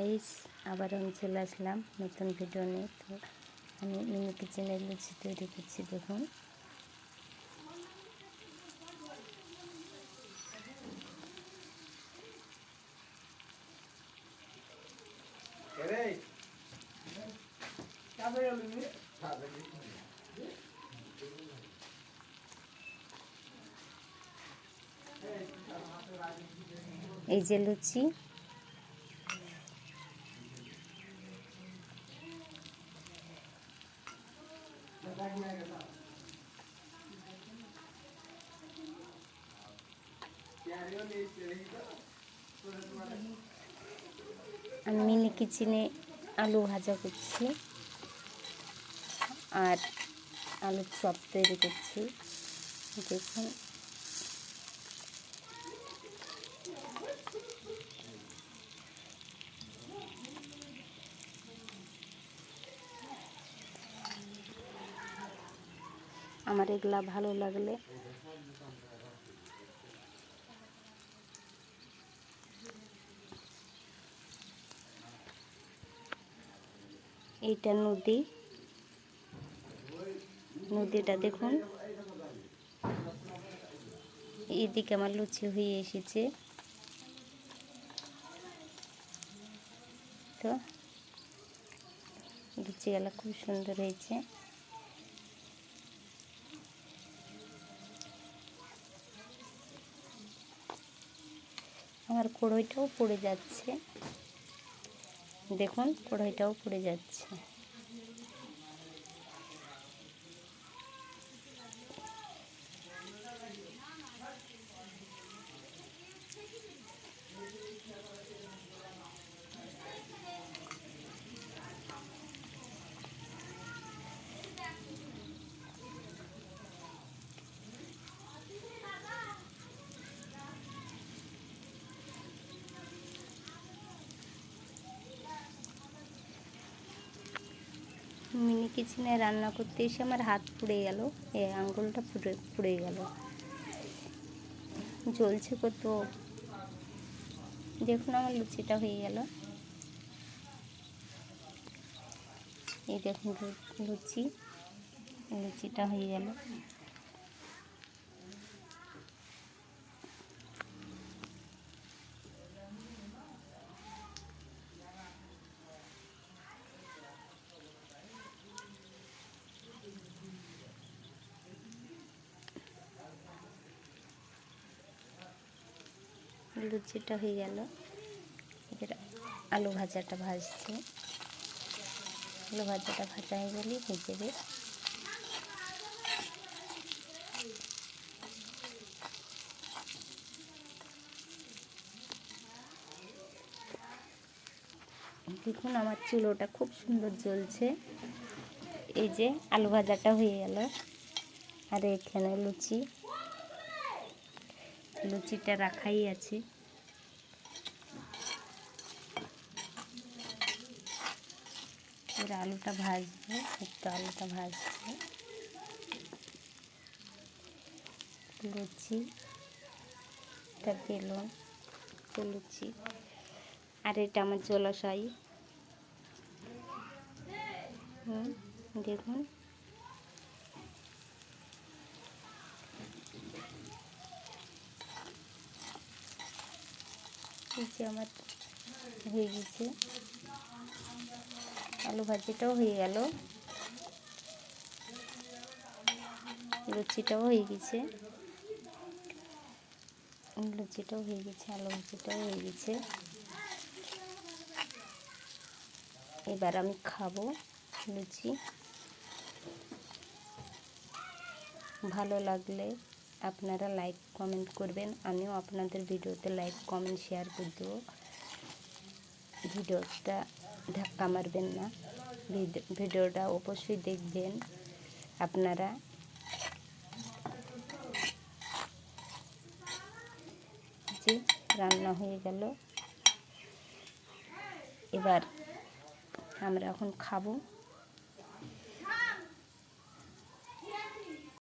Guys, আবার আমি চলে আসলাম নতুন ভিডিও নিয়ে। তো আমি মিনি কিচেনে লুচি তৈরি করছি। দেখুন, এই যে লুচি, আমি মিনি কিচেনে আলু ভাজা করছি আর আলুর চপ তৈরি করছি। দেখুন, আমার এগুলা ভালো লাগলে এইটা নদীটা দেখুন, এইদিকে আমার লুচি হয়ে এসেছে। তো লুচিগুলো খুব সুন্দর হয়েছে। আমার কড়াইটাও পড়ে যাচ্ছে, দেখুন কড়াইটাও পড়ে যাচ্ছে। মিনি কিচেনে রান্না করতে এসে আমার হাত পুড়ে গেল, এই আঙুলটা পুড়ে গেল, জ্বলছে কত। দেখুন আমার লুচিটা হয়ে গেল। এই দেখুন লুচিটা হয়ে গেল। লুচিটা হয়ে গেল। এবার আলু ভাজাটা ভাজছি। আলু ভাজাটা ভাজা হয়ে গেলেই হয়ে যাবে। দেখুন আমার চুলোটা খুব সুন্দর জ্বলছে। এই যে আলু ভাজাটা হয়ে গেল, আর এখানে লুচিটা রাখাই আছে। এবার আলুটা ভাজবো, একটু আলুটা ভাজবো। লুচিটা বেলুন লুচি, আর এটা আমার জলাশয়। দেখুন এই যে আমার হয়ে গেছে, আলু ভাজিটাও হয়ে গেল, লুচিটাও হয়ে গেছে, আলু ভাজিটাও হয়ে গেছে। এবার আমি খাবো লুচি। ভালো লাগলে আপনারা লাইক কমেন্ট করবেন, আমিও আপনাদের ভিডিওতে লাইক কমেন্ট শেয়ার করে দেবো। ভিডিওটা ধাক্কা মারবেন না, ভিডিওটা অবশ্যই দেখবেন আপনারা। যে রান্না হয়ে গেল, এবার আমরা এখন খাবো।